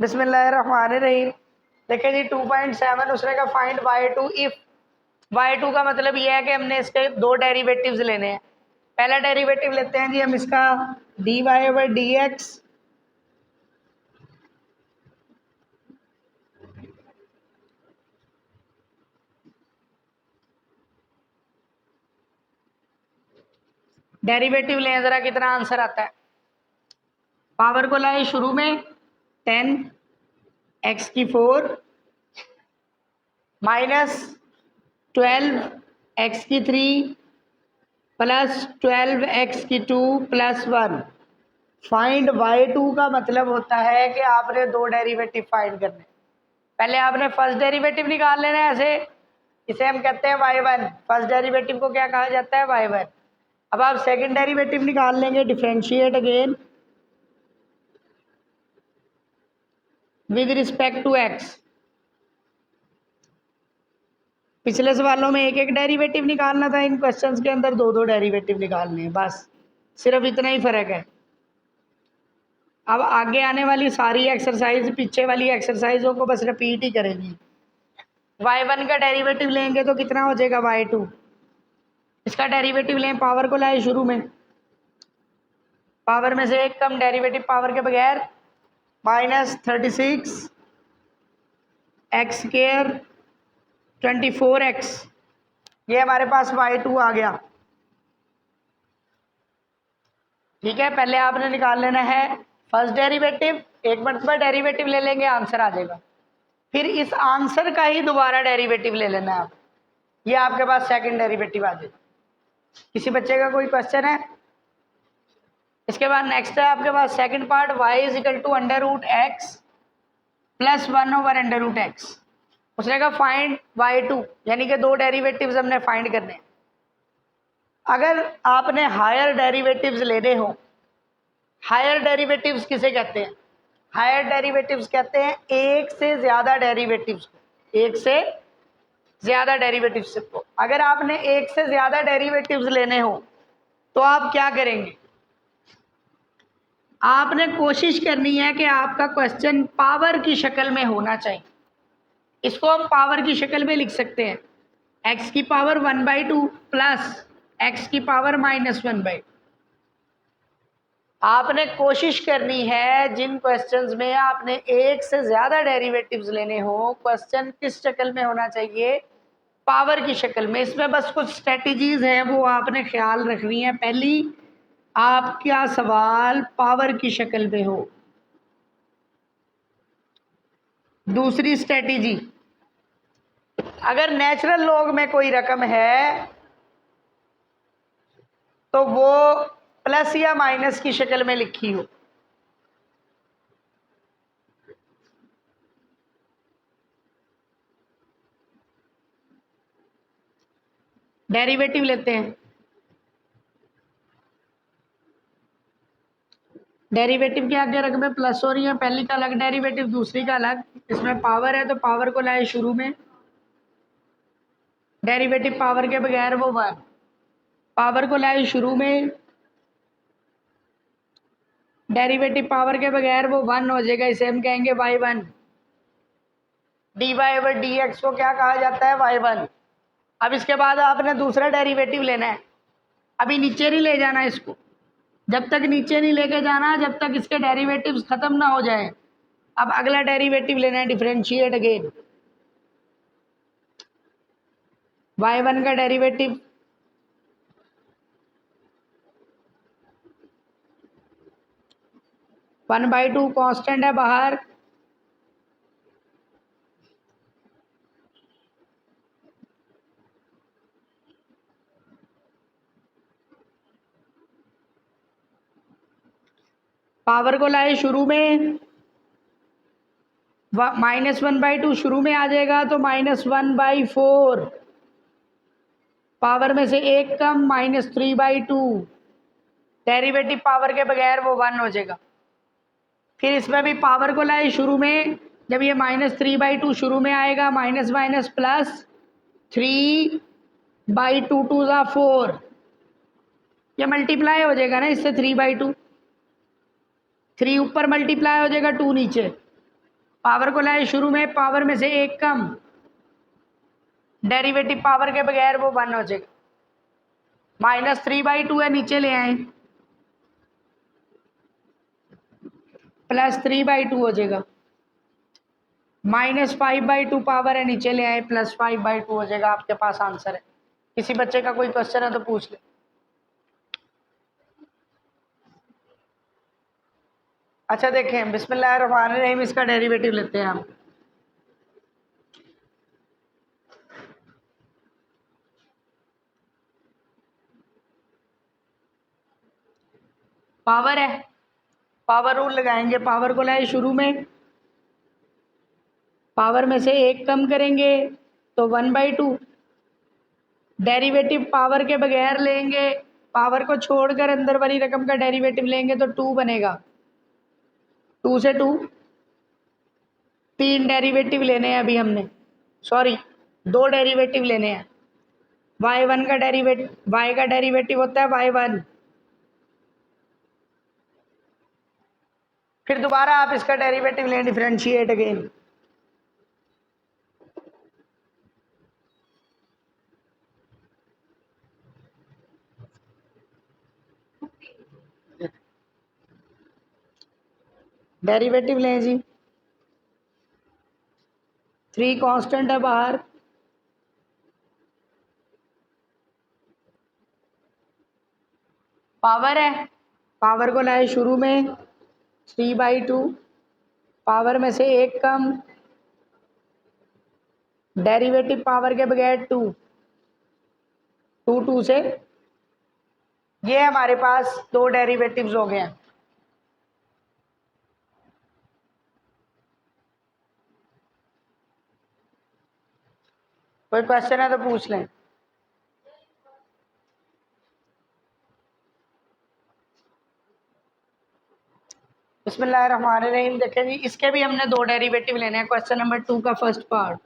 बिस्मिल्लाहिर्रहमानिर्रहीम। देखिए जी 2.7 उसने कहा फाइंड y2 इफ y2 का मतलब ये है कि हमने इसके दो डेरिवेटिव्स लेने हैं। पहला डेरिवेटिव लेते हैं जी हम इसका dy/dx डेरिवेटिव लें, जरा कितना आंसर आता है। पावर को लाए शुरू में 10 x की 4 माइनस 12 x की 3 प्लस 12 x की 2 प्लस 1। फाइंड y2 का मतलब होता है कि आपने दो डेरिवेटिव फाइंड करने। पहले आपने फर्स्ट डेरिवेटिव निकाल लेना है, ऐसे इसे हम कहते हैं y1। फर्स्ट डेरिवेटिव को क्या कहा जाता है? y1। अब आप सेकंड डेरिवेटिव निकाल लेंगे, differentiate again with respect to x। पिछले सवालों में एक एक डेरिवेटिव निकालना था, इन क्वेश्चंस के अंदर दो दो डेरिवेटिव निकालने हैं, बस सिर्फ इतना ही फर्क है। अब आगे आने वाली सारी एक्सरसाइज पीछे वाली एक्सरसाइजों को बस रिपीट ही करेंगी। y1 का डेरिवेटिव लेंगे तो कितना हो जाएगा? y2। इसका डेरिवेटिव लें, पावर को लाए शुरू में, पावर में से एक कम डेरिवेटिव पावर के बगैर माइनस 36 एक्स स्क्वायर 24x, ये हमारे पास y2 आ गया। ठीक है, पहले आपने निकाल लेना है फर्स्ट डेरिवेटिव, एक मरतबा डेरिवेटिव ले लेंगे आंसर आ जाएगा। फिर इस आंसर का ही दोबारा डेरिवेटिव ले लेना है आप, ये आपके पास सेकंड डेरिवेटिव आ जाएगा। किसी बच्चे का कोई क्वेश्चन है? इसके बाद नेक्स्ट है आपके पास second part, y is equal to √x plus 1/√x। उसने कहा फाइंड y2, यानी कि दो डेरिवेटिव्स हमने फाइंड करने हैं। अगर आपने हायर डेरिवेटिव्स लेने हो, हायर डेरिवेटिव्स किसे कहते हैं? हायर डेरिवेटिव्स कहते हैं एक से ज्यादा डेरिवेटिव्स को, एक से ज्यादा डेरिवेटिव्स को। अगर आपने एक से ज्यादा डेरिवेटिव्स लेने हो तो आप क्या करेंगे? आपने कोशिश करनी है कि आपका क्वेश्चन पावर की शक्ल में होना चाहिए। इसको हम पावर की शक्ल में लिख सकते हैं, x की पावर 1/2 प्लस x की पावर -1/2। आपने कोशिश करनी है जिन क्वेश्चंस में आपने एक से ज्यादा डेरिवेटिव्स लेने हो, क्वेश्चन किस शक्ल में होना चाहिए? पावर की शक्ल में। इसमें बस कुछ स्ट्रेटजीज हैं, वो आपने ख्याल रखनी है। पहली, आपका सवाल पावर की शक्ल में हो। दूसरी स्ट्रेटजी, अगर नेचुरल लॉग में कोई रकम है तो वो प्लस या माइनस की शक्ल में लिखी हो। डेरिवेटिव लेते हैं, डेरिवेटिव के आगे रकमें प्लस हो रही है, पहली का अलग डेरिवेटिव, दूसरी का अलग। इसमें पावर है तो पावर को लाए शुरू में, डेरिवेटिव पावर के बगैर वो 1। पावर को लाए शुरू में, डेरिवेटिव पावर के बगैर वो 1 हो जाएगा, इसे हम कहेंगे y1। dy/dx को क्या कहा जाता है? y1। अब इसके बाद आपने दूसरा डेरिवेटिव लेना है। अभी नीचे नहीं ले जाना इसको, जब तक नीचे नहीं लेके जाना जब तक इसके डेरिवेटिव्स खत्म ना हो जाए। अब अगला डेरिवेटिव लेना है, डिफरेंशिएट अगेन। y1 का derivative one by two constant है बाहर, पावर को लाए शुरू में, -1/2 शुरू में आ जाएगा तो -1/4। पावर में से एक कम, -3/2। डेरिवेटिव पावर के बगैर वो 1 हो जाएगा। फिर इसमें भी पावर को लाए शुरू में, जब ये -3/2 शुरू में आएगा, माइनस माइनस प्लस 3/2 2 ज़ा 4, ये मल्टीप्लाई हो जाएगा ना इससे 3/2। 3 ऊपर मल्टीप्लाई हो जाएगा, 2 नीचे। पावर को लाए शुरू में, पावर में से एक कम, डेरिवेटिव पावर के बगैर वो 1 हो जाएगा। -3/2 है, नीचे ले आए, +3/2 हो जाएगा। -5/2 पावर है, नीचे ले आए, +5/2 हो जाएगा। आपके पास आंसर है। किसी बच्चे का कोई क्वेश्चन है तो पूछ ले। अच्छा देखें, बिस्मिल्लाहिर्रहमानिर्रहीम, इसका डेरिवेटिव लेते हैं हम। पावर है, पावर रूल लगाएंगे। पावर को लाए शुरू में, पावर में से एक कम करेंगे तो 1/2, डेरिवेटिव पावर के बगैर लेंगे, पावर को छोड़कर अंदर वाली रकम का डेरिवेटिव लेंगे तो 2 बनेगा। 2 से 2, 3 डेरिवेटिव लेने हैं अभी हमने, सॉरी 2 डेरिवेटिव लेने हैं। y1 का डेरिवेटिव, y का डेरिवेटिव होता है y1, फिर दोबारा आप इसका डेरिवेटिव लें, डिफरेंशिएट अगेन। डेरिवेटिव लें जी, 3 कांस्टेंट है बाहर, पावर है, पावर को लाए शुरू में 3/2, पावर में से एक कम, डेरिवेटिव पावर के बगैर 2, 2 से, ये हमारे पास 2 डेरिवेटिव्स हो गए हैं। कोई क्वेश्चन है तो पूछ लें। बिस्मिल्लाहिर्रहमानिर्रहीम, देखें जी, इसके भी हमने 2 डेरिवेटिव लेने हैं। क्वेश्चन नंबर 2 का फर्स्ट पार्ट,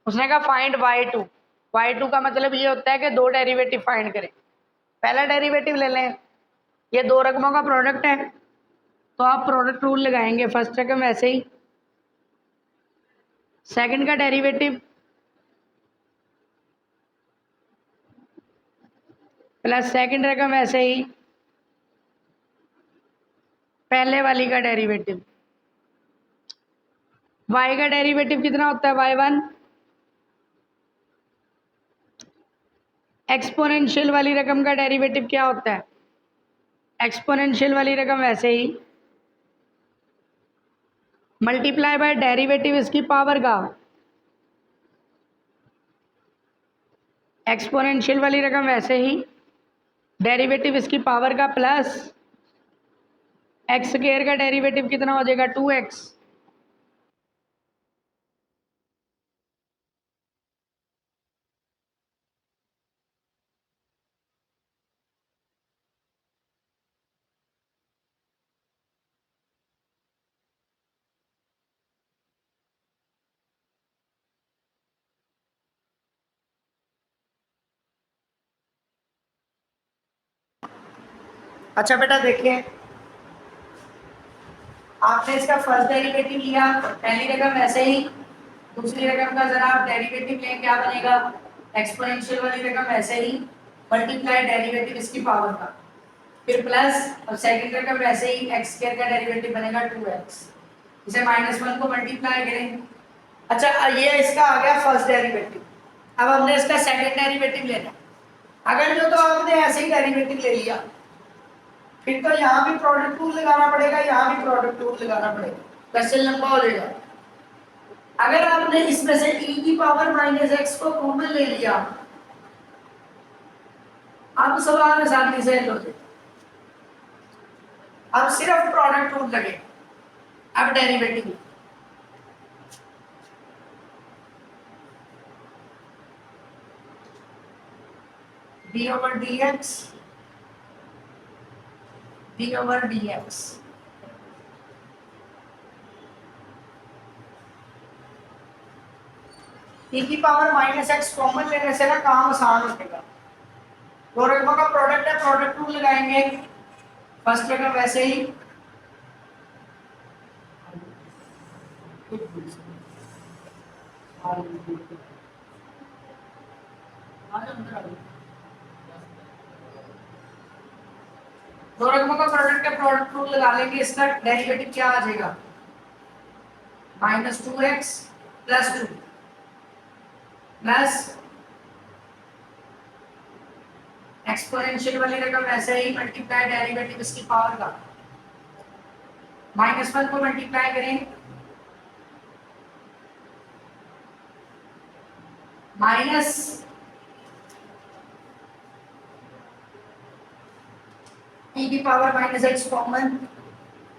उसने कहा फाइंड y2। y2 का मतलब ये होता है कि 2 डेरिवेटिव फाइंड करें। पहला डेरिवेटिव ले लें, ये 2 रकमों का प्रोडक्ट है तो आप प्रोडक्ट रूल लगाएंगे। फर्स्ट रकम वैसे ही, सेकंड का डेरिवेटिव प्लस सेकंड रकम वैसे ही, पहले वाली का डेरिवेटिव। y का डेरिवेटिव कितना होता है, y1। एक्सपोनेंशियल वाली रकम का डेरिवेटिव क्या होता है, एक्सपोनेंशियल वाली रकम वैसे ही, मल्टीप्लाई बाय डेरिवेटिव इसकी पावर का। एक्सपोनेंशियल वाली रकम वैसे ही, डेरिवेटिव इसकी पावर का प्लस एक्स स्क्वायर का डेरिवेटिव कितना हो जाएगा, 2x। अच्छा बेटा देखिए, आपने इसका फर्स्ट डेरिवेटिव लिया, पहली रकम ऐसे ही, दूसरी रकम का जरा आप डेरिवेटिव लें, क्या बनेगा, एक्सपोनेंशियल वाली रकम ऐसे ही, मल्टीप्लाई डेरिवेटिव इसकी पावर का, फिर प्लस, और सेकंड रकम वैसे ही, एक्स स्क्वायर का डेरिवेटिव बनेगा 2x। इसे -1 को मल्टीप्लाई करें। अच्छा, ये इसका आ गया फर्स्ट डेरिवेटिव। अब हमने इसका सेकंड डेरिवेटिव लेना। अगर जो तो आपने ऐसे ही डेरिवेटिव ले लिया, फिर तो यहाँ भी प्रोडक्ट रूल लगाना पड़ेगा, यहाँ भी प्रोडक्ट रूल लगाना पड़ेगा, क्वेश्चन लंबा हो जाएगा। अगर आपने इसमें से e की पावर -x को कॉमन ले लिया, अब सवाल आसानी से हल हो जाएगा। अब सिर्फ प्रोडक्ट रूल लगे। अब डेरिवेटिव d/dx, d/dx, e की पावर -x कॉमन लेने से ना काम आसान हो जाएगा। दो रकमों का प्रोडक्ट है, प्रोडक्ट रूल लगाएंगे। फर्स्ट रकम वैसे ही, दो रकमों का प्रोडक्ट का प्रोडक्ट रूल लगा लेंगे, इसका डेरिवेटिव क्या आ जाएगा, -2x + 2 प्लस एक्सपोनेंशियल वाली रकम ऐसे ही मल्टीप्लाई डेरिवेटिव इसकी पावर का, -1 को मल्टीप्लाई करें माइनस e की पावर -x कॉमन,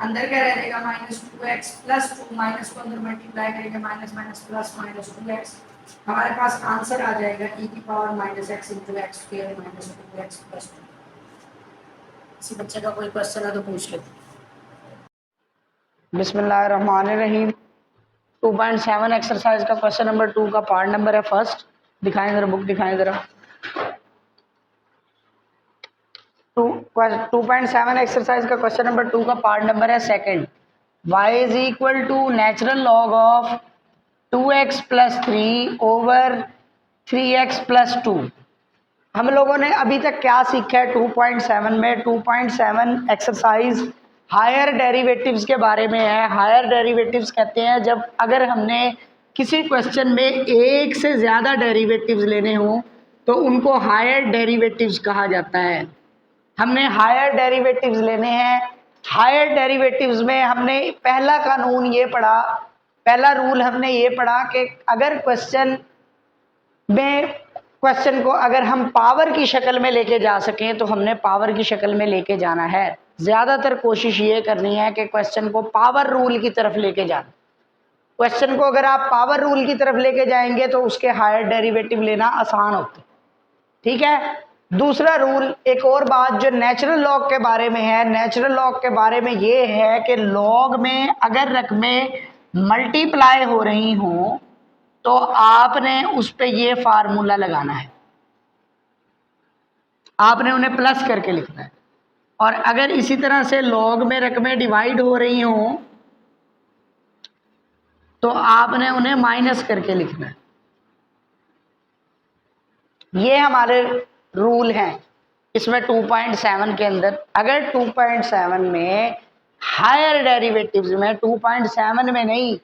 अंदर क्या रहेगा -2x + 2, माइनस को अंदर मल्टीप्लाई करेंगे माइनस माइनस प्लस -2x, हमारे पास आंसर आ जाएगा e की पावर -x × x² -2x + 2। किसी बच्चे का कोई क्वेश्चन है तो पूछ ले। बिस्मिल्लाहिर्रहमानिर्रहीम। 2.7 एक्सरसाइज का क्वेश्चन नंबर 2 का पार्ट नंबर है फर्स्ट। दिखाएं जरा, बुक दिखाएं जरा। 2.7 एक्सरसाइज का क्वेश्चन नंबर 2 का पार्ट नंबर है second. y = natural log of 2x + 3 / 3x + 2। हम लोगों ने अभी तक क्या सीखा है 2.7 में। 2.7 एक्सरसाइज हायर डेरिवेटिव्स के बारे में है। हायर डेरिवेटिव्स कहते हैं जब अगर हमने किसी क्वेश्चन में एक से ज़्यादा डेरिवेटिव्स लेने हों तो उनको हायर डेरिवेटिव्स कहा जाता है। हमने हायर डेरिवेटिव्स लेने हैं। हायर डेरिवेटिव्स में हमने पहला कानून ये पढ़ा, पहला रूल हमने ये पढ़ा कि अगर क्वेश्चन को अगर हम पावर की शक्ल में लेके जा सकें तो हमने पावर की शक्ल में लेके जाना है। ज़्यादातर कोशिश ये करनी है कि क्वेश्चन को पावर रूल की तरफ लेके जाना। क्वेश्चन को अगर आप पावर रूल की तरफ लेके जाएंगे तो उसके हायर डेरिवेटिव लेना आसान होता है। ठीक है। दूसरा रूल, एक और बात जो नेचुरल लॉग के बारे में है, नेचुरल लॉग के बारे में ये है कि लॉग में अगर रकमें मल्टीप्लाई हो रही हों तो आपने उस पे ये फार्मूला लगाना है, आपने उन्हें प्लस करके लिखना है। और अगर इसी तरह से लॉग में रकमें डिवाइड हो रही हों तो आपने उन्हें माइनस करके लिखना है। ये हमारे रूल हैं इसमें 2.7 के अंदर। अगर 2.7 में हायर डेरिवेटिव्स में, 2.7 में नहीं,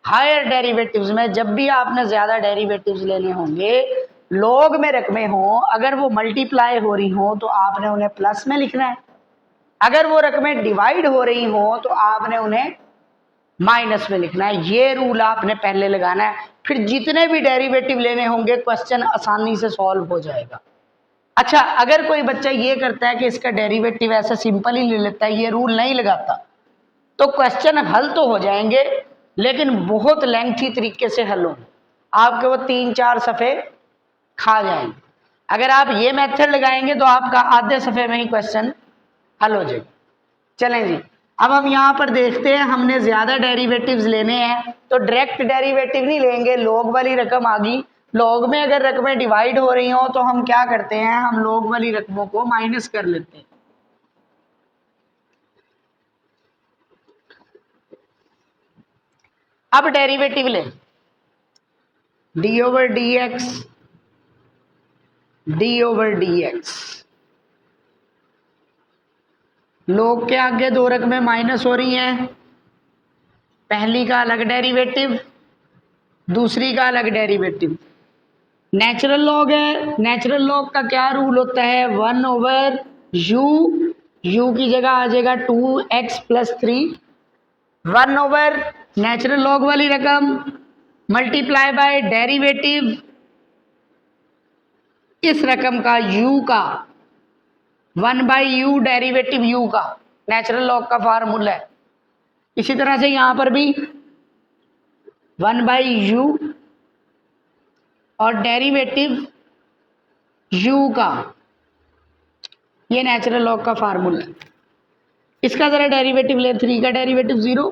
हायर डेरिवेटिव्स में जब भी आपने ज़्यादा डेरिवेटिव्स लेने होंगे, लॉग में रकमें हों, अगर वो मल्टीप्लाई हो रही हों तो आपने उन्हें प्लस में लिखना है। अगर वो रकमें डिवाइड हो रही हों तो आपने उन्हें माइनस में लिखना है। ये रूल आपने पहले लगाना है, फिर जितने भी डेरिवेटिव लेने होंगे क्वेश्चन आसानी से सॉल्व हो जाएगा। अच्छा, अगर कोई बच्चा ये करता है कि इसका डेरिवेटिव ऐसा सिंपल ही ले लेता है, ये रूल नहीं लगाता, तो क्वेश्चन हल तो हो जाएंगे लेकिन बहुत लेंथी तरीके से हल होंगे, आपके वो 3-4 सफ़े खा जाएंगे। अगर आप ये मेथड लगाएंगे तो आपका आधे सफ़े में ही क्वेश्चन हल हो जाएगा। चलें जी, अब हम यहाँ पर देखते हैं, हमने ज़्यादा डेरिवेटिव्स लेने हैं तो डायरेक्ट डेरिवेटिव नहीं लेंगे। लॉग वाली रकम आ गई, लॉग में अगर रकमें डिवाइड हो रही हो तो हम क्या करते हैं, हम लॉग वाली रकमों को माइनस कर लेते हैं। अब डेरिवेटिव लें, d/dx, d/dx। लॉग के आगे दो रकमें माइनस हो रही हैं, पहली का अलग डेरिवेटिव, दूसरी का अलग डेरिवेटिव। नेचुरल लॉग है, नेचुरल लॉग का क्या रूल होता है, 1/u, u की जगह आ जाएगा 2x + 3, 1/, नेचुरल लॉग वाली रकम मल्टीप्लाई बाय डेरिवेटिव इस रकम का u का, 1/u डेरिवेटिव u का, नेचुरल लॉग का फार्मूला है। इसी तरह से यहां पर भी 1/u और डेरिवेटिव u का, ये नेचुरल लॉग का फार्मूला है। इसका जरा डेरिवेटिव ले, 3 का डेरिवेटिव 0,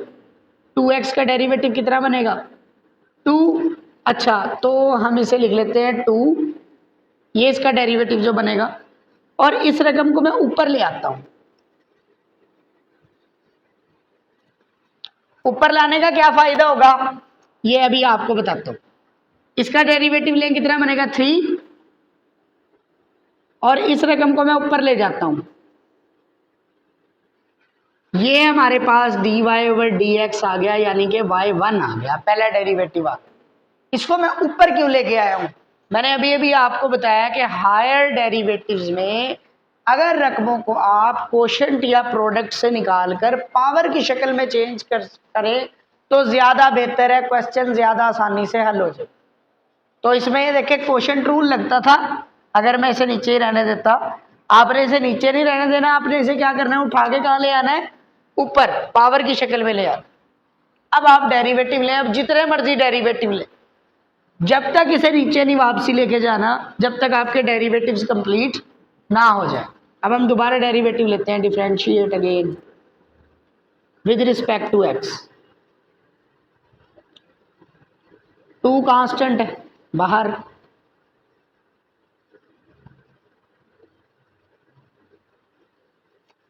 2x का डेरिवेटिव कितना बनेगा 2। अच्छा, तो हम इसे लिख लेते हैं 2, ये इसका डेरिवेटिव जो बनेगा, और इस रकम को मैं ऊपर ले आता हूं। ऊपर लाने का क्या फायदा होगा ये अभी आपको बताता हूं। इसका डेरिवेटिव लें कितना बनेगा 3, और इस रकम को मैं ऊपर ले जाता हूं, ये हमारे पास dy ओवर dx आ गया, यानी कि y1 आ गया, पहला डेरिवेटिव आ गया। इसको मैं ऊपर क्यों लेके आया हूं? मैंने अभी अभी आपको बताया कि हायर डेरिवेटिव्स में अगर रकमों को आप कोशेंट या प्रोडक्ट से निकालकर पावर की शक्ल में चेंज करें तो ज्यादा बेहतर है, क्वेश्चन ज्यादा आसानी से हल हो जाए। तो इसमें ये देखिए कोशेंट रूल लगता था, अगर मैं इसे नीचे ही रहने देता, आपने इसे नीचे नहीं रहने देना, आपने इसे क्या करना है, उठा के कहाँ ले आना है, ऊपर पावर की शक्ल में ले आना। अब आप डेरिवेटिव लें, अब जितने मर्जी डेरिवेटिव लें, जब तक इसे नीचे नहीं वापसी लेके जाना, जब तक आपके डेरिवेटिव्स कंप्लीट ना हो जाए। अब हम दोबारा डेरिवेटिव लेते हैं, differentiate again with respect to x. 2 constant है बाहर,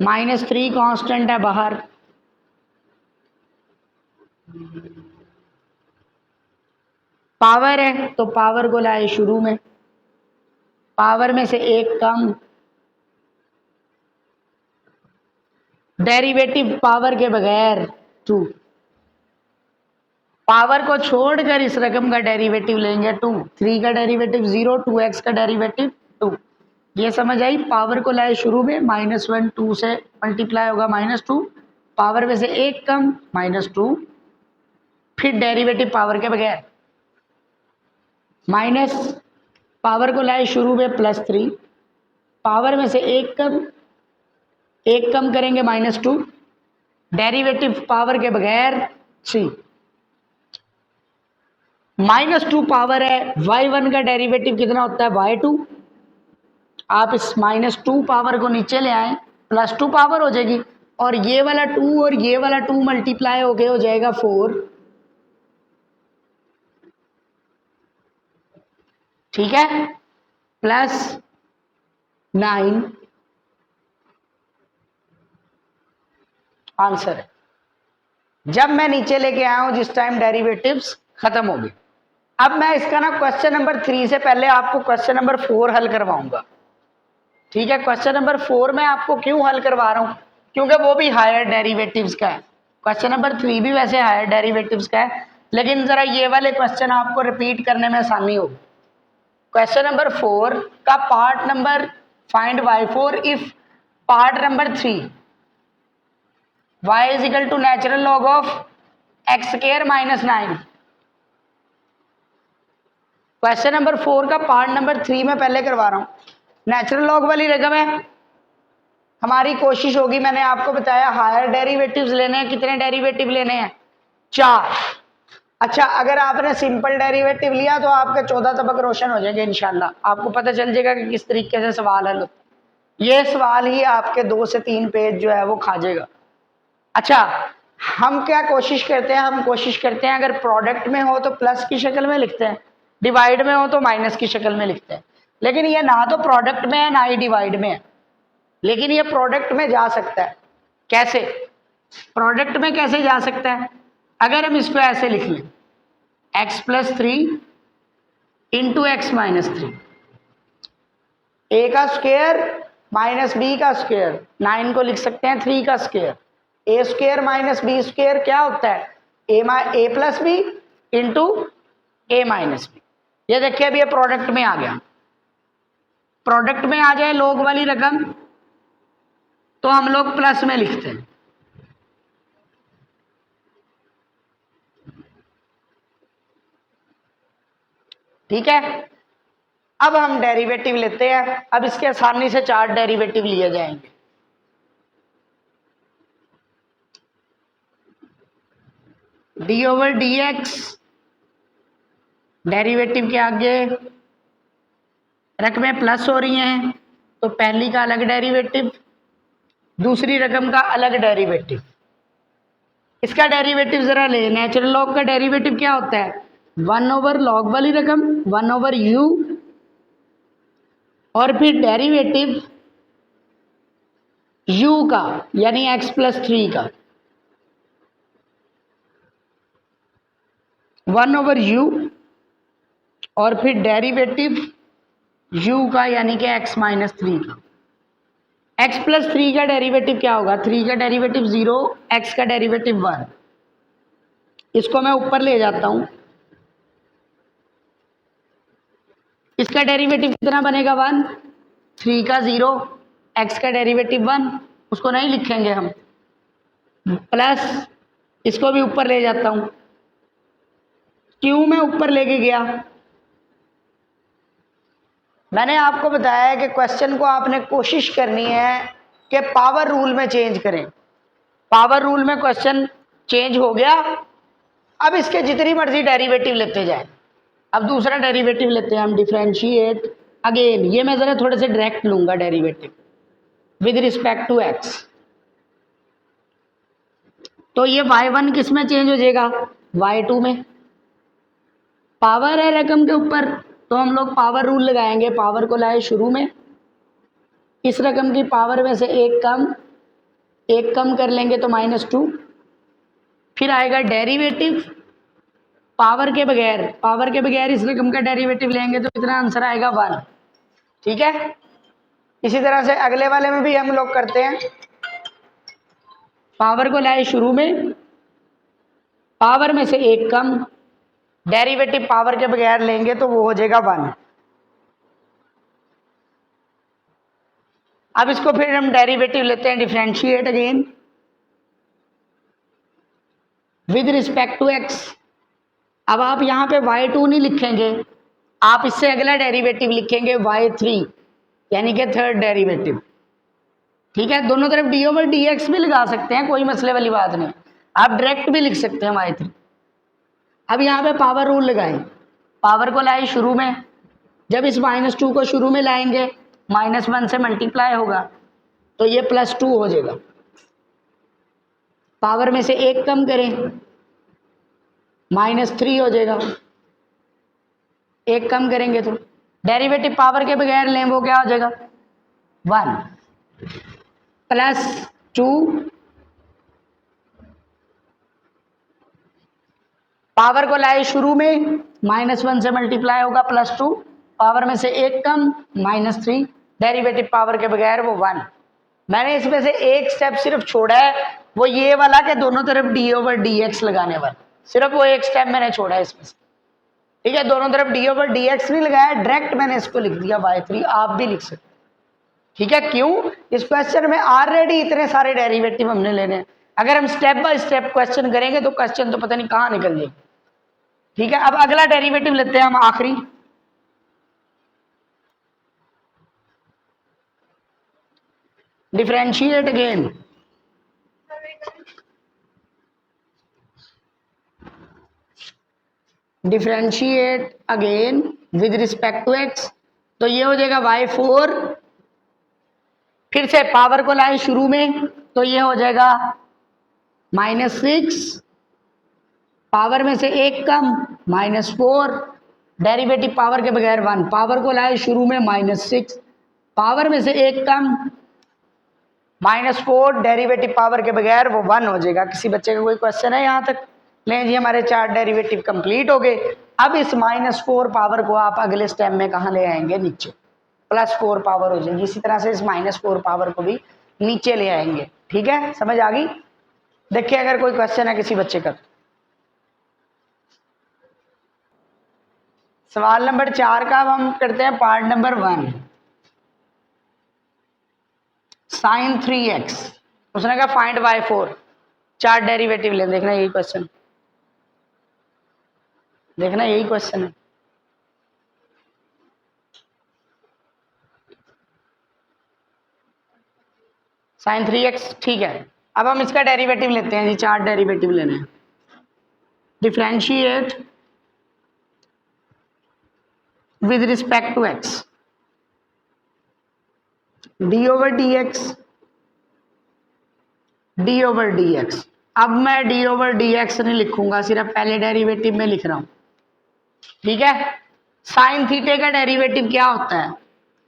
-3 कांस्टेंट है बाहर, पावर है तो पावर को लाए शुरू में, पावर में से एक कम, डेरिवेटिव पावर के बगैर 2, पावर को छोड़कर इस रकम का डेरिवेटिव लेंगे 2, 3 का डेरिवेटिव 0, 2x का डेरिवेटिव 2। ये समझ आई? पावर को लाए शुरू में, -1 2 से मल्टीप्लाई होगा -2, पावर में से एक कम -2, फिर डेरिवेटिव पावर के बगैर, माइनस पावर को लाए शुरू में +3, पावर में से एक कम करेंगे -2, डेरिवेटिव पावर के बगैर 3, -2 पावर है, y1 का डेरिवेटिव कितना होता है y2, आप इस -2 पावर को नीचे ले आए, +2 पावर हो जाएगी, और ये वाला 2 और ये वाला 2 मल्टीप्लाई होके हो जाएगा 4, ठीक है, +9 आंसर है। जब मैं नीचे लेके आया हूं जिस टाइम डेरिवेटिव्स खत्म हो गए। अब मैं इसका ना क्वेश्चन नंबर 3 से पहले आपको क्वेश्चन नंबर 4 हल करवाऊंगा, ठीक है। क्वेश्चन नंबर 4 में आपको क्यों हल करवा रहा हूं, क्योंकि वो भी हायर डेरिवेटिव्स का है। क्वेश्चन नंबर 3 भी वैसे हायर डेरिवेटिव्स का है, लेकिन जरा ये वाले क्वेश्चन आपको रिपीट करने में आसानी होगी। क्वेश्चन नंबर 4 का part number find y4 if part number 3 y is equal to natural log of x² -9। Question number 4 का पार्ट नंबर 3 में पहले करवा रहा हूं, नेचुरल लॉग वाली रकम है। हमारी कोशिश होगी, मैंने आपको बताया हायर डेरिवेटिव्स लेने हैं। कितने डेरिवेटिव लेने हैं? 4। अच्छा, अगर आपने सिंपल डेरिवेटिव लिया तो आपके 14 तबक रोशन हो जाएंगे इंशाल्लाह। आपको पता चल जाएगा कि किस तरीके से सवाल हल होता है। ये सवाल ही आपके 2 से 3 पेज जो है वो खा जाएगा। अच्छा, हम क्या कोशिश करते हैं, हम कोशिश करते हैं अगर प्रोडक्ट में हो तो प्लस की शक्ल में लिखते हैं, डिवाइड में हो तो माइनस की शक्ल में लिखते हैं। लेकिन ये ना तो प्रोडक्ट में है ना ही डिवाइड में है, लेकिन ये प्रोडक्ट में जा सकता है। कैसे प्रोडक्ट में कैसे जा सकता है? अगर हम इसको ऐसे लिख लें, x+3 इंटू x-3, a का स्क्वायर माइनस b का स्क्वायर, 9 को लिख सकते हैं 3 का square, a² minus b square क्या होता है? a+b into a-b। ये देखिए अभी ये प्रोडक्ट में आ गया। प्रोडक्ट में आ जाए लोग वाली रकम तो हम लोग प्लस में लिखते हैं, ठीक है। अब हम डेरिवेटिव लेते हैं। अब इसके आसानी से 4 डेरिवेटिव लिए जाएंगे। d/dx डेरिवेटिव के आगे रकमें प्लस हो रही हैं तो पहली का अलग डेरिवेटिव, दूसरी रकम का अलग डेरिवेटिव। इसका डेरिवेटिव जरा ले, नेचुरल लॉग का डेरिवेटिव क्या होता है? 1/log वाली रकम 1/u, और फिर डेरिवेटिव u का यानी x+3 का। 1/u और फिर डेरिवेटिव u का यानी कि x माइनस 3 का। x प्लस 3 का डेरिवेटिव क्या होगा? 3 का डेरिवेटिव 0, x का डेरिवेटिव 1। इसको मैं ऊपर ले जाता हूं, इसका डेरिवेटिव कितना बनेगा? 1। 3 का 0, x का डेरिवेटिव 1, उसको नहीं लिखेंगे हम, प्लस इसको भी ऊपर ले जाता हूं, क्यों मैं ऊपर लेके गया? मैंने आपको बताया है कि क्वेश्चन को आपने कोशिश करनी है कि पावर रूल में चेंज करें। पावर रूल में क्वेश्चन चेंज हो गया, अब इसके जितनी मर्जी डेरिवेटिव लेते जाए। अब दूसरा डेरिवेटिव लेते हैं हम, डिफरेंशिएट अगेन। ये मैं जरा थोड़े से डायरेक्ट लूंगा derivative with respect to x। तो ये y1 किस में चेंज हो जाएगा? y2 में। पावर है रकम के ऊपर, तो हम लोग पावर रूल लगाएंगे। पावर को लाए शुरू में, इस रकम की पावर में से एक कम कर लेंगे तो -2। फिर आएगा डेरिवेटिव पावर के बगैर इस रकम का डेरिवेटिव लेंगे तो कितना आंसर आएगा? 1। ठीक है, इसी तरह से अगले वाले में भी हम लोग करते हैं। पावर को लाए शुरू में, पावर में से एक कम, डेरिवेटिव पावर के बगैर लेंगे तो वो हो जाएगा 1। अब इसको फिर हम डेरिवेटिव लेते हैं, differentiate again with respect to x। अब आप यहाँ पे y2 नहीं लिखेंगे, आप इससे अगला डेरिवेटिव लिखेंगे y3, यानी कि थर्ड डेरिवेटिव। ठीक है, दोनों तरफ d/dx भी लगा सकते हैं, कोई मसले वाली बात नहीं, आप डायरेक्ट भी लिख सकते हैं y3। अब यहाँ पे पावर रूल लगाएं, पावर को लाए शुरू में, जब इस -2 को शुरू में लाएंगे -1 से मल्टीप्लाई होगा तो ये +2 हो जाएगा। पावर में से एक कम करें, -3 हो जाएगा। एक कम करेंगे तो डेरिवेटिव पावर के बगैर लें, वो क्या हो जाएगा? 1 +2। पावर को लाए शुरू में, -1 से मल्टीप्लाई होगा +2, पावर में से एक कम -3, डेरिवेटिव पावर के बगैर वो 1। मैंने इसमें से एक स्टेप सिर्फ छोड़ा है, वो ये वाला कि दोनों तरफ d/dx लगाने वाला, सिर्फ वो एक स्टेप मैंने छोड़ा है इसमें से। ठीक है, दोनों तरफ d/dx नहीं लगाया, डायरेक्ट मैंने इसको लिख दिया y3। आप भी लिख सकते। ठीक है, क्यों? इस क्वेश्चन में ऑलरेडी इतने सारे डेरिवेटिव हमने लेने हैं। अगर हम स्टेप बाय स्टेप क्वेश्चन करेंगे तो क्वेश्चन तो पता नहीं कहाँ निकल जाएगा। ठीक है, अब अगला डेरिवेटिव लेते हैं हम, आखिरी। Differentiate again with respect to x। तो ये हो जाएगा y4। फिर से पावर को लाए शुरू में, तो ये हो जाएगा -6, पावर में से एक कम -4, डेरिवेटिव पावर के बगैर 1। पावर को लाए शुरू में -6, पावर में से एक कम -4, डेरिवेटिव पावर के बगैर वो 1 हो जाएगा। किसी बच्चे का कोई क्वेश्चन है यहाँ तक? लें जी, हमारे 4 डेरिवेटिव कंप्लीट हो गए। अब इस -4 पावर को आप अगले स्टेप में कहाँ ले आएंगे? नीचे, +4 पावर हो जाएगी। इसी तरह से इस -4 पावर को भी नीचे ले आएंगे। ठीक है, समझ आ गई? देखिए अगर कोई क्वेश्चन है किसी बच्चे का। सवाल नंबर 4 का अब हम करते हैं पार्ट नंबर 1, sin 3x। उसने कहा फाइंड y4, 4 डेरिवेटिव ले। देखना यही क्वेश्चन, देखना यही क्वेश्चन है। sin 3x, ठीक है। अब हम इसका डेरिवेटिव लेते हैं जी, 4 डेरिवेटिव लेने हैं। Differentiate with respect to x, d/dx। अब मैं d/dx नहीं लिखूंगा, सिर्फ पहले डेरिवेटिव में लिख रहा हूं। ठीक है, साइन थीटे का डेरिवेटिव क्या होता है?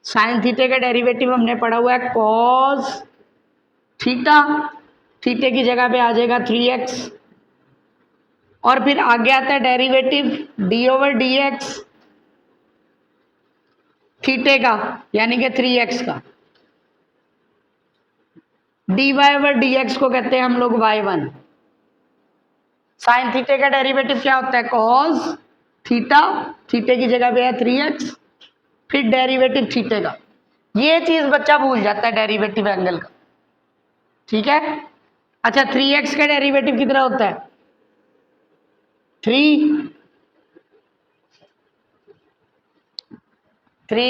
साइन थीटे का डेरिवेटिव हमने पढ़ा हुआ है कॉस थीटा। थीटे की जगह पे आ जाएगा 3x, और फिर आगे आता है डेरिवेटिव d/dx थीटे का, यानी कि 3x का। dy/dx को कहते हैं हम लोग y1। साइन थीटे का डेरिवेटिव क्या होता है? कॉस थीटा, थीटे की जगह पे है 3x, फिर डेरिवेटिव थीटे का। ये चीज बच्चा भूल जाता है डेरिवेटिव एंगल का, ठीक है। अच्छा, 3x का डेरिवेटिव कितना होता है? 3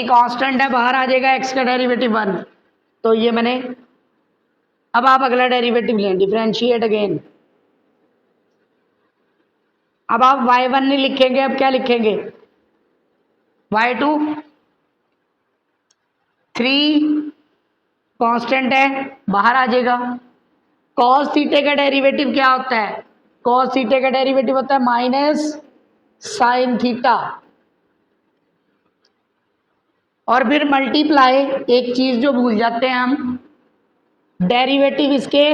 कांस्टेंट है, बाहर आ जाएगा, x का डेरिवेटिव 1। तो ये मैंने, अब आप अगला डेरिवेटिव लें, डिफरेंशिएट अगेन। अब आप y1 नहीं लिखेंगे, अब क्या लिखेंगे? y2। 3 कांस्टेंट है, बाहर आ जाएगा। कॉस थीटे का डेरिवेटिव क्या होता है? कॉस थीटे का डेरिवेटिव होता है माइनस साइन थीटा, और फिर मल्टीप्लाई, एक चीज जो भूल जाते हैं हम, डेरिवेटिव इसके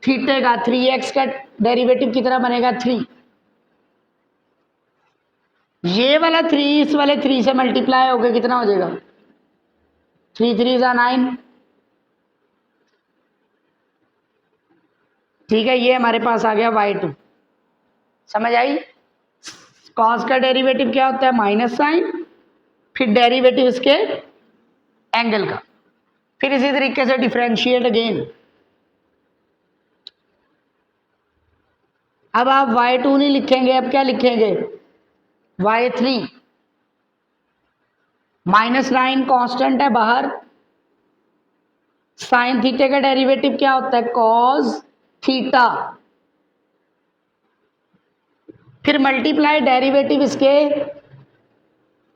थीटे का। 3x का डेरिवेटिव कितना बनेगा? 3। ये वाला 3 इस वाले 3 से मल्टीप्लाई होकर कितना हो जाएगा? 3 3 जा 9। ठीक है, ये हमारे पास आ गया y2। समझ आई? कॉस का डेरिवेटिव क्या होता है? माइनस साइन, फिर डेरिवेटिव इसके एंगल का। फिर इसी तरीके से डिफरेंशिएट अगेन। अब आप y2 नहीं लिखेंगे, अब क्या लिखेंगे? y3। -9 कांस्टेंट है बाहर। साइन थीटे का डेरिवेटिव क्या होता है? कॉस थीटा, फिर मल्टीप्लाई डेरिवेटिव इसके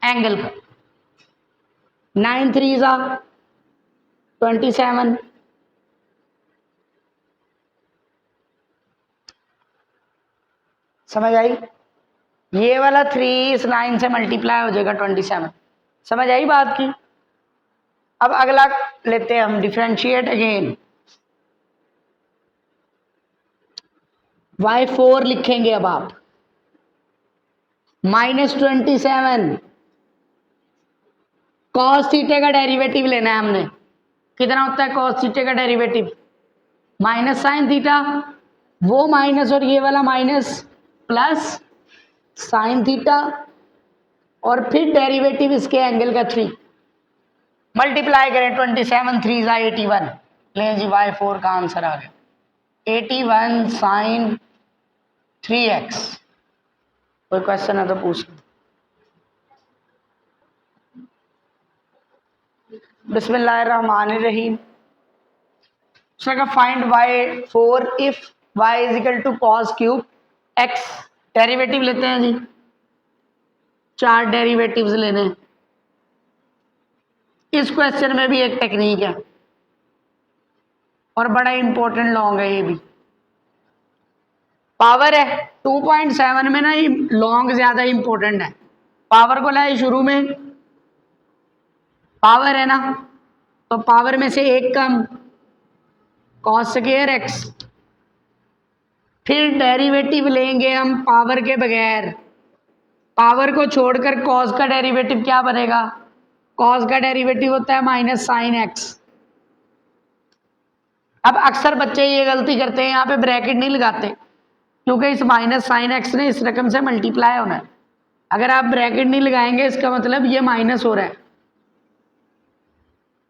एंगल का। 9 3 जा 27। समझ आई? ये वाला 3 इस 9 से मल्टीप्लाई हो जाएगा 27। समझ आई बात की? अब अगला लेते हैं हम, डिफरेंशिएट अगेन। y4 लिखेंगे अब आप। -27 कॉस थीटे का डेरिवेटिव लेना है हमने। कितना होता है कॉस थीटे का डेरिवेटिव? माइनस साइन थीटा, वो माइनस और ये वाला माइनस, प्लस साइन थीटा, और फिर डेरिवेटिव इसके एंगल का 3। मल्टीप्लाई करें, 27 3 जा 81। लें जी, y4 का आंसर आ गया 81 साइन 3x। कोई क्वेश्चन है तो पूछ लो। बिस्मिल्लाहिर्रहमानिर्रहीम। Find y4 if y is equal to cos cube x। Derivative लेते हैं जी, 4 डेरिवेटिव्स लेने हैं। इस क्वेश्चन में भी एक टेक्निक है और बड़ा इंपॉर्टेंट लॉन्ग है ये भी। पावर है 2.7 में ना, ये लॉन्ग ज्यादा इंपॉर्टेंट है। पावर को लाए शुरू में, पावर है ना, तो पावर में से एक कम, कॉस स्क्वायर x। फिर डेरिवेटिव लेंगे हम पावर के बगैर, पावर को छोड़कर कॉस का डेरिवेटिव क्या बनेगा? कॉस का डेरिवेटिव होता है माइनस साइन x। अब अक्सर बच्चे ये गलती करते हैं, यहाँ पे ब्रैकेट नहीं लगाते, क्योंकि इस माइनस साइन x ने इस रकम से मल्टीप्लाई होना है। अगर आप ब्रैकेट नहीं लगाएंगे, इसका मतलब ये माइनस हो रहा है।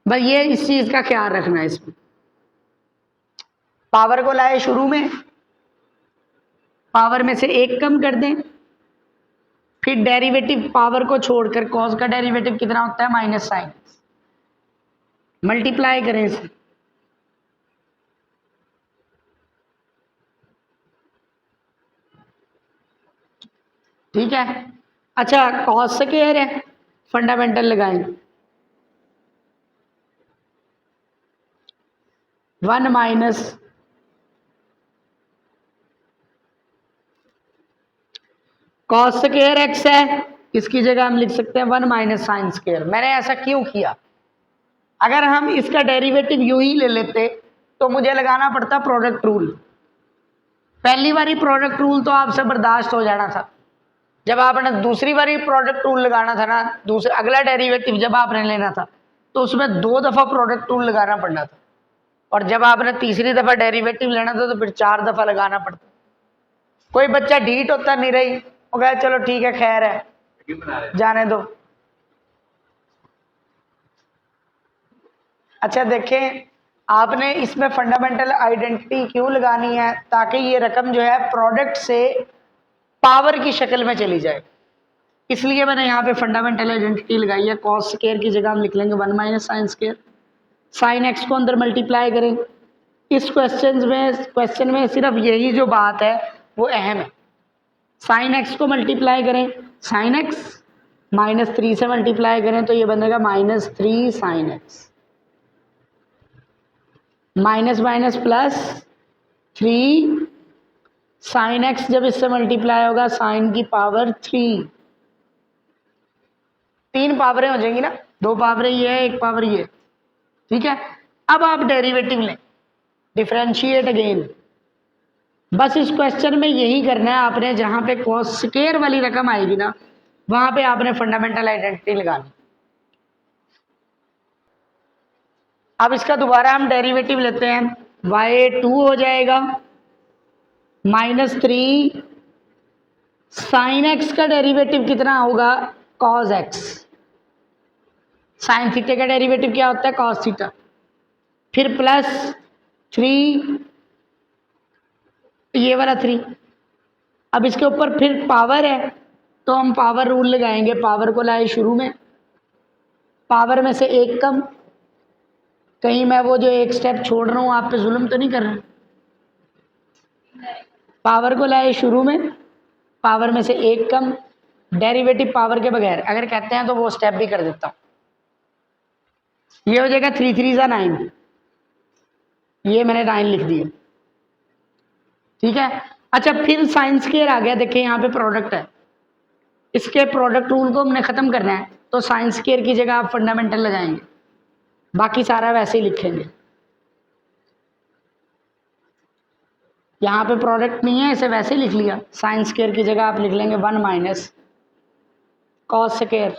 बस ये इस चीज का ख्याल रखना है। इसमें पावर को लाए शुरू में, पावर में से एक कम कर दें, फिर डेरिवेटिव पावर को छोड़कर कॉस का डेरिवेटिव कितना होता है? Minus sign. मल्टीप्लाई करें इसे, ठीक है। अच्छा, कॉस स्क्वायर है, फंडामेंटल लगाएं। 1 माइनस कॉस स्क्वायर x है, इसकी जगह हम लिख सकते हैं 1 माइनस साइन स्क्वायर। मैंने ऐसा क्यों किया? अगर हम इसका डेरिवेटिव यूं ही ले लेते तो मुझे लगाना पड़ता प्रोडक्ट रूल। पहली बारी प्रोडक्ट रूल तो आपसे बर्दाश्त हो जाना था, जब आपने दूसरी बारी प्रोडक्ट रूल लगाना था ना, दूसरा अगला डेरिवेटिव जब आपने लेना था तो उसमें 2 दफ़ा प्रोडक्ट रूल लगाना पड़ना था, और जब आपने तीसरी दफ़ा डेरिवेटिव लेना था तो फिर 4 दफ़ा लगाना पड़ता। कोई बच्चा ढीठ होता नहीं रही, वो कहे चलो ठीक है खैर है जाने दो। अच्छा देखें, आपने इसमें फंडामेंटल आइडेंटिटी क्यों लगानी है, ताकि ये रकम जो है प्रोडक्ट से पावर की शक्ल में चली जाए, इसलिए मैंने यहाँ पे फंडामेंटल आइडेंटिटी लगाई है। कॉस स्क्वायर की जगह हम लिख लेंगे 1 minus sine square. Sine x को अंदर मल्टीप्लाई करें। इस क्वेश्चन में सिर्फ यही जो बात है वो अहम है। साइन एक्स को मल्टीप्लाई करें, साइन एक्स -3 से मल्टीप्लाई करें तो ये बनेगा -3 sine x, minus minus plus 3 sine x, जब इससे मल्टीप्लाई होगा साइन की पावर 3, 3 पावरें हो जाएंगी ना, 2 पावरें ये है, 1 पावर ये, ठीक है। अब आप डेरिवेटिव लें, डिफरेंशिएट अगेन। बस इस क्वेश्चन में यही करना है आपने, जहां पे कॉस स्क्वायर वाली रकम आएगी ना वहां पे आपने फंडामेंटल आइडेंटिटी लगानी। अब इसका दोबारा हम डेरिवेटिव लेते हैं, y2 हो जाएगा -3 साइन एक्स का डेरिवेटिव कितना होगा, कॉस एक्स। साइन थीटा का डेरिवेटिव क्या होता है, कॉस थीटा, फिर +3 ये वाला 3। अब इसके ऊपर फिर पावर है तो हम पावर रूल लगाएंगे, पावर को लाए शुरू में, पावर में से 1 कम। कहीं मैं वो जो एक स्टेप छोड़ रहा हूं आप पे जुल्म तो नहीं कर रहा। पावर को लाए शुरू में, पावर में से 1 कम, डेरिवेटिव पावर के बगैर अगर कहते हैं तो वो स्टेप भी कर देता हूं। ये हो जाएगा 3 3 ज़ा 9, ये मैंने 9 लिख दिया, ठीक है। अच्छा फिर साइन स्क्वायर आ गया, देखिए यहाँ पे प्रोडक्ट है, इसके प्रोडक्ट रूल को हमने खत्म करना है तो साइन स्क्वायर की जगह आप फंडामेंटल लगाएंगे, बाकी सारा वैसे ही लिखेंगे। यहाँ पे प्रोडक्ट नहीं है, इसे वैसे ही लिख लिया, साइन स्क्वायर की जगह आप लिख लेंगे 1 minus cos square.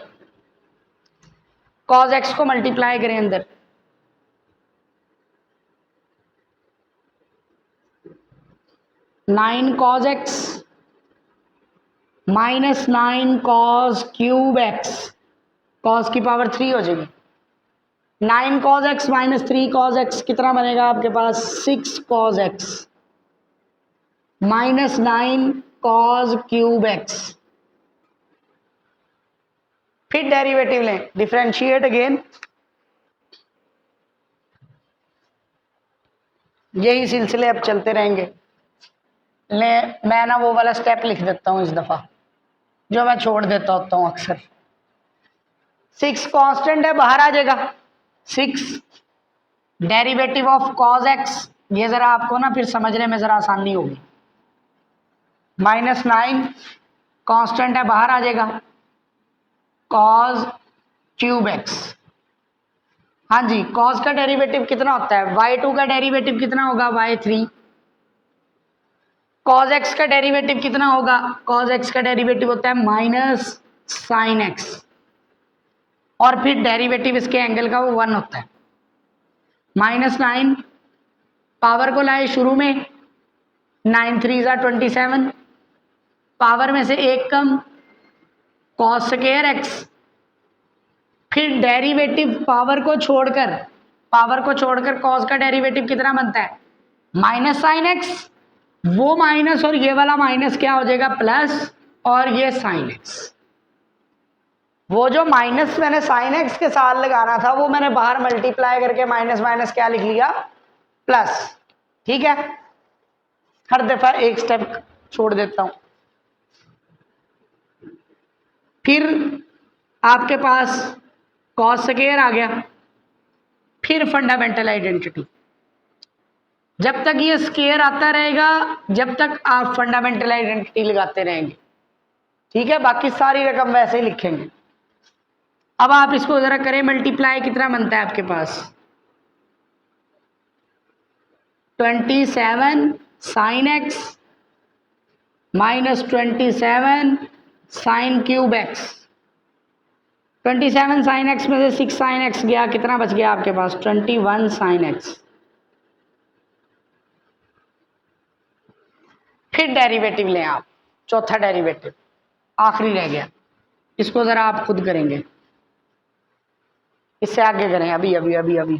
Cos x को मल्टीप्लाई करें अंदर, -9 cos x -9 cos cube x, cos की पावर 3 हो जाएगी। 9 कॉस एक्स -3 कॉस एक्स कितना बनेगा आपके पास, 6 cos x -9 cos cube x. फिर डेरिवेटिव लें, डिफरेंशिएट अगेन, यही सिलसिले अब चलते रहेंगे। मैं ना वो वाला स्टेप लिख देता हूं इस दफा जो मैं छोड़ देता होता हूं अक्सर। 6 कांस्टेंट है, बाहर आ जाएगा 6 डेरिवेटिव ऑफ कॉस एक्स, ये जरा आपको ना फिर समझने में जरा आसानी होगी। -9 कांस्टेंट है, बाहर आ जाएगा कॉस क्यूब एक्स। हाँ जी, कॉस का डेरिवेटिव कितना होता है, y2 का डेरिवेटिव कितना होगा, y3। कॉस एक्स का डेरिवेटिव कितना होगा, कॉस एक्स का डेरिवेटिव होता है माइनस साइन एक्स, और फिर डेरिवेटिव इसके एंगल का वो 1 होता है। -9 पावर को लाए शुरू में, 9 3 ज़ा 27, पावर में से 1 कम, कॉस स्क्वायर एक्स। फिर डेरिवेटिव पावर को छोड़कर कॉस का डेरिवेटिव कितना बनता है, माइनस साइन एक्स, वो माइनस और ये वाला माइनस क्या हो जाएगा, प्लस, और ये साइन एक्स। वो जो माइनस मैंने साइन एक्स के साथ लगाना था वो मैंने बाहर मल्टीप्लाई करके माइनस माइनस क्या लिख लिया, प्लस, ठीक है। हर दफा एक स्टेप छोड़ देता हूं। फिर आपके पास कॉस स्क्वायर आ गया, फिर फंडामेंटल आइडेंटिटी। जब तक ये स्क्वायर आता रहेगा जब तक आप फंडामेंटल आइडेंटिटी लगाते रहेंगे, ठीक है। बाकी सारी रकम वैसे ही लिखेंगे। अब आप इसको जरा करें मल्टीप्लाई, कितना बनता है आपके पास, 27 sine x -27 sine cube x. 27 sine x में से 6 साइन एक्स गया, कितना बच गया आपके पास? 21 साइन एक्स। फिर डेरिवेटिव लें आप, चौथा डेरिवेटिव आखिरी रह गया, इसको जरा आप खुद करेंगे, इससे आगे करें अभी अभी अभी अभी।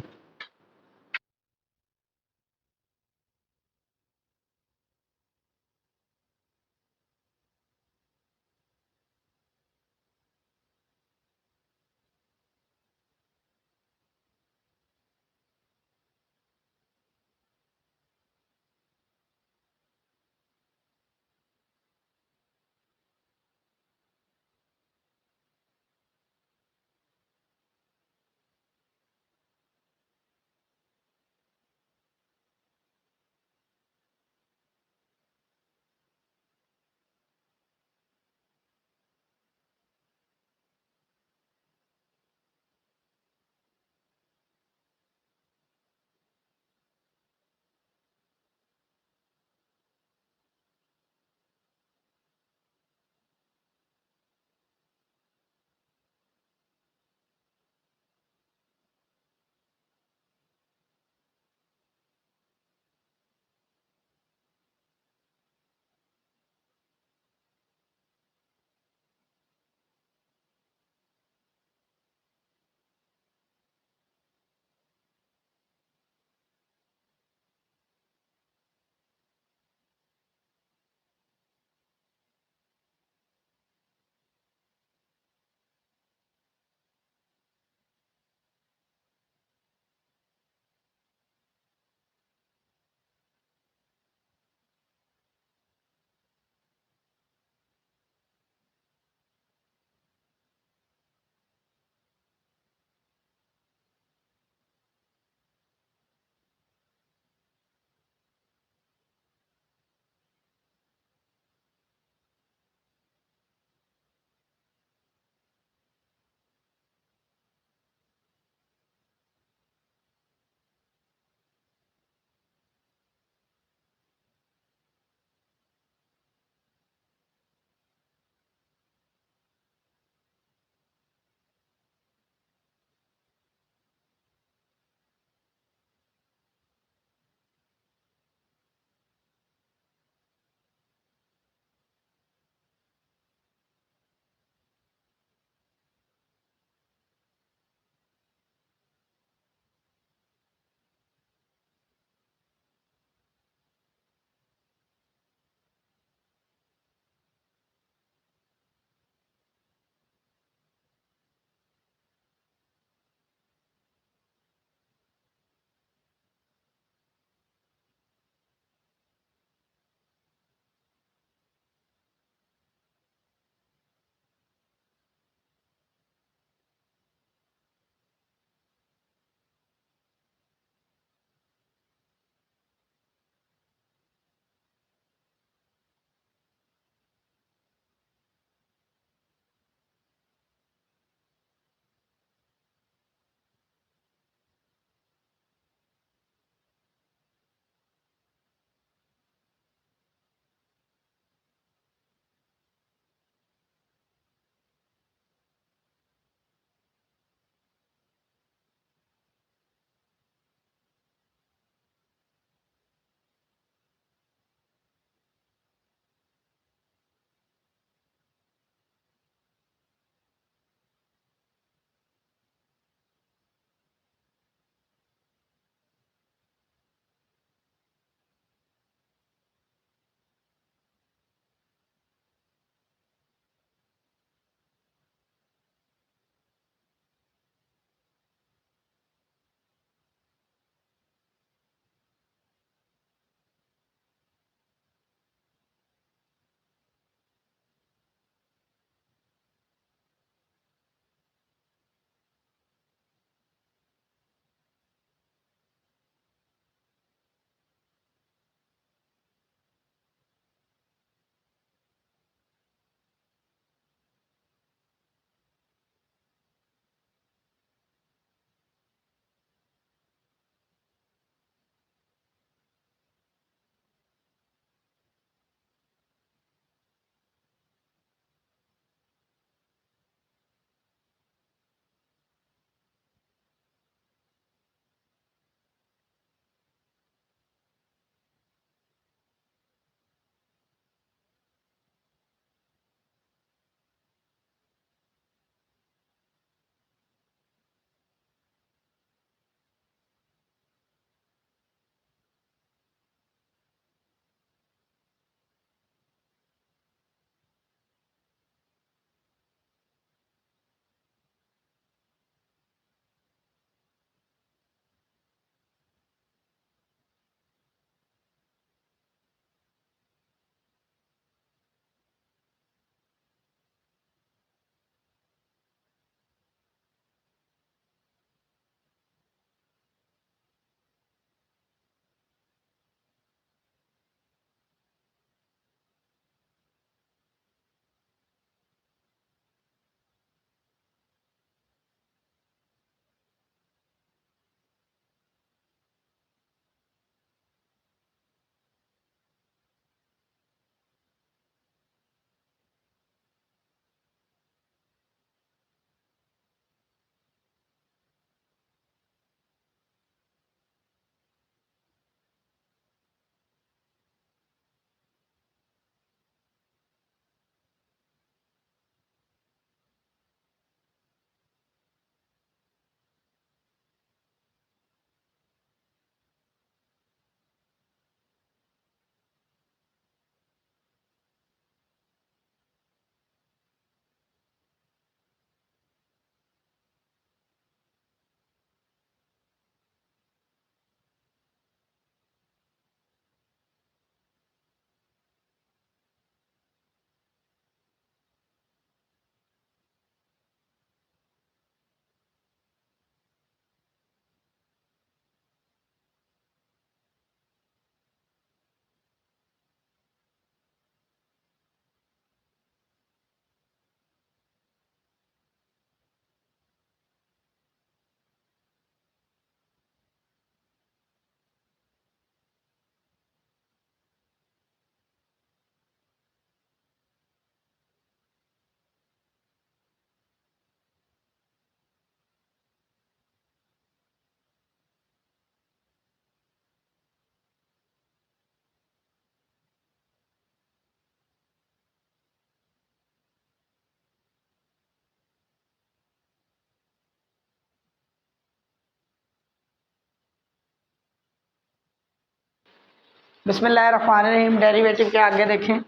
बिस्मिल्लाहिर्रहमानिर्रहीम। डेरिवेटिव के आगे देखें,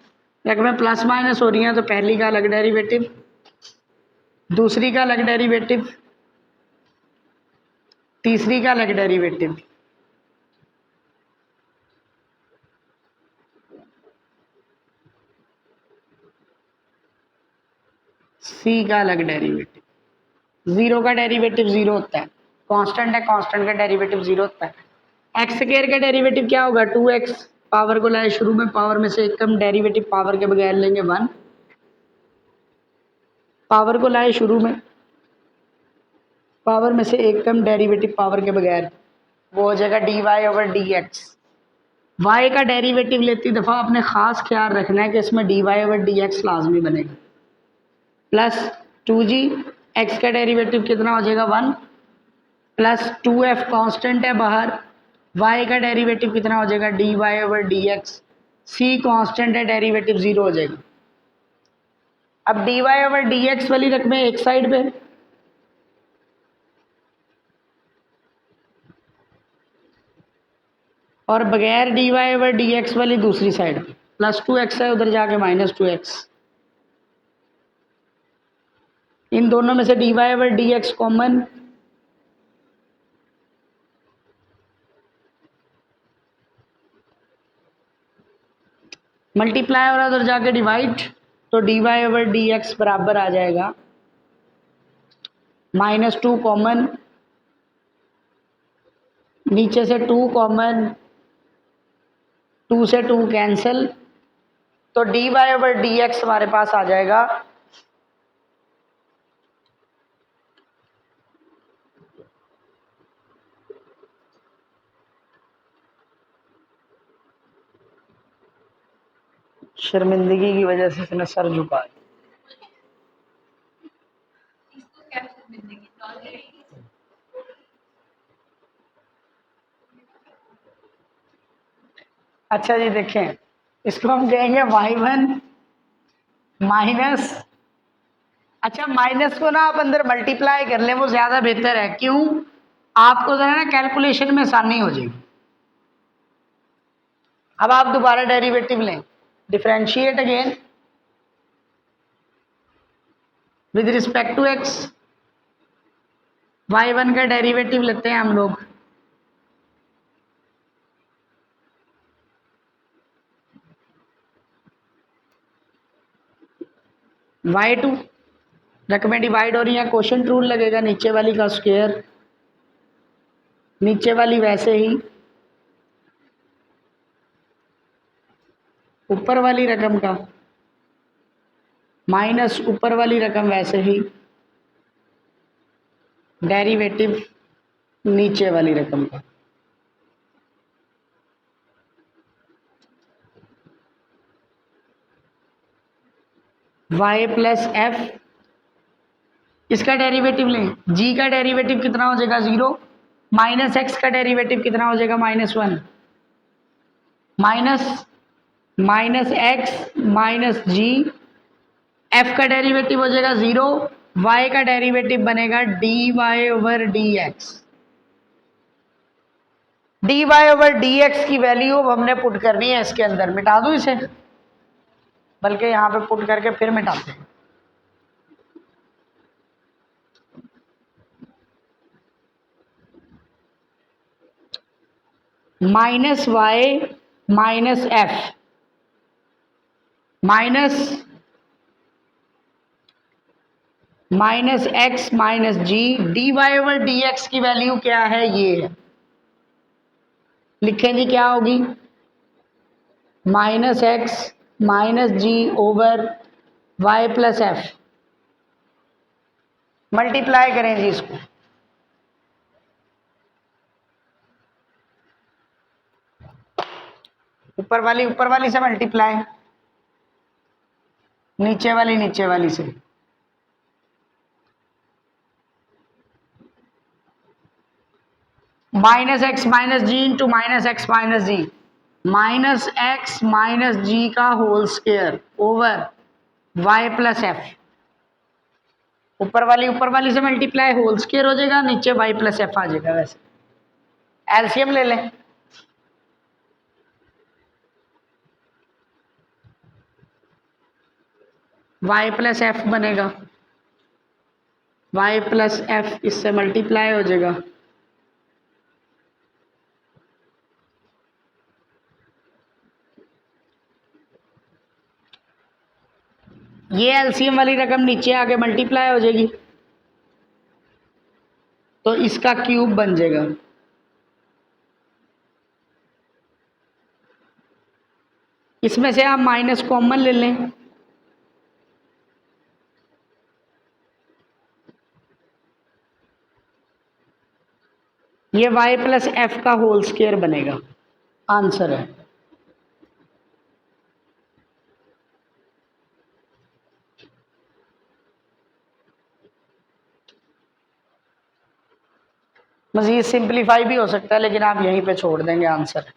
रकमें प्लस माइनस हो रही हैं तो पहली का अलग डेरिवेटिव, दूसरी का अलग डेरिवेटिव, तीसरी का अलग डेरिवेटिव, सी का अलग डेरिवेटिव। जीरो का डेरिवेटिव जीरो होता है, कांस्टेंट है, कांस्टेंट का डेरिवेटिव जीरो होता है। एक्स स्क्वायर का डेरिवेटिव क्या होगा? 2x। पावर को लाए शुरू में, पावर में से एक कम, डेरिवेटिव पावर के बगैर लेंगे 1। पावर को लाए शुरू में, पावर में से एक कम, डेरिवेटिव पावर के बगैर, वो हो जाएगा dy/dx। y का डेरिवेटिव लेती दफ़ा आपने ख़ास ख्याल रखना है कि इसमें dy/dx लाजमी बनेगा। प्लस 2g, x का डेरिवेटिव कितना हो जाएगा? 1 प्लस 2f कांस्टेंट है बाहर, y का डेरिवेटिव कितना हो जाएगा? dy/dx। c कांस्टेंट है, डेरिवेटिव 0 हो जाएगा। अब dy/dx वाली रकमें एक साइड पे, और बगैर dy/dx वाली दूसरी साइड पे। प्लस 2x है, उधर जाके माइनस 2x। इन दोनों में से dy/dx कॉमन, मल्टीप्लाई और उधर जाके डिवाइड, तो dy/dx बराबर आ जाएगा -2 कॉमन, नीचे से 2 कॉमन, 2 से 2 कैंसिल, तो dy/dx हमारे पास आ जाएगा शर्मिंदगी की वजह से इसने सर झुका। अच्छा जी देखें, इसको हम कहेंगे y1 माइनस, अच्छा माइनस को ना आप अंदर मल्टीप्लाई कर लें, वो ज्यादा बेहतर है। क्यों? आपको जरा ना कैलकुलेशन में आसानी हो जाएगी। अब आप दोबारा डेरिवेटिव लें, differentiate again with respect to x। y1 का डेरिवेटिव लेते हैं हम लोग, y2, रकमें डिवाइड हो रही हैं, क्वोशंट रूल लगेगा, नीचे वाली का स्क्वायर, नीचे वाली वैसे ही, ऊपर वाली रकम का माइनस ऊपर वाली रकम वैसे ही, डेरिवेटिव नीचे वाली रकम का। y प्लस एफ, इसका डेरिवेटिव लें, g का डेरिवेटिव कितना हो जाएगा? 0, माइनस x का डेरिवेटिव कितना हो जाएगा? -1, minus x minus g, f का डेरिवेटिव हो जाएगा 0, y का डेरिवेटिव बनेगा dy/dx। dy/dx की वैल्यू अब हमने पुट करनी है इसके अंदर। मिटा दूं इसे, बल्कि यहां पे पुट करके फिर मिटाते हैं। Minus y minus f minus x minus g, dy/dx की वैल्यू क्या है? ये है, लिखें जी क्या होगी? Minus x minus g over y plus f. Multiply करें जी इसको, ऊपर वाली से मल्टीप्लाई, नीचे वाली से। Minus x minus g into minus x minus g, minus x minus g का whole square over y plus f. ऊपर वाली से मल्टीप्लाई, होल स्क्वायर हो जाएगा, नीचे y प्लस एफ आ जाएगा। वैसे एलसीएम ले लें, वाई प्लस एफ बनेगा, वाई प्लस एफ इससे मल्टीप्लाई हो जाएगा, ये एलसीएम वाली रकम नीचे आके मल्टीप्लाई हो जाएगी तो इसका क्यूब बन जाएगा। इसमें से आप माइनस कॉमन ले लें, ये y प्लस एफ का होल स्क्वायर बनेगा, आंसर है। मजीद सिंप्लीफाई भी हो सकता है लेकिन आप यहीं पे छोड़ देंगे आंसर।